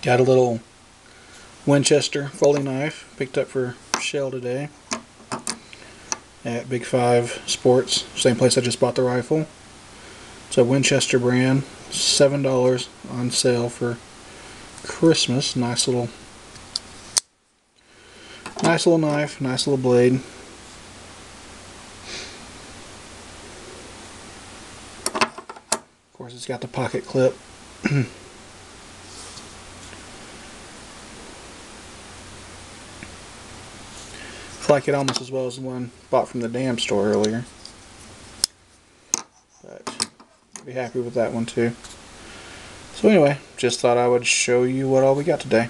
Got a little Winchester folding knife picked up for Shell today at Big 5 Sports, same place I just bought the rifle. It's a Winchester brand, $7 on sale for Christmas. Nice little knife, nice little blade. Of course, it's got the pocket clip. I like it almost as well as the one bought from the damn store earlier. But I'll be happy with that one too. So anyway, just thought I would show you what all we got today.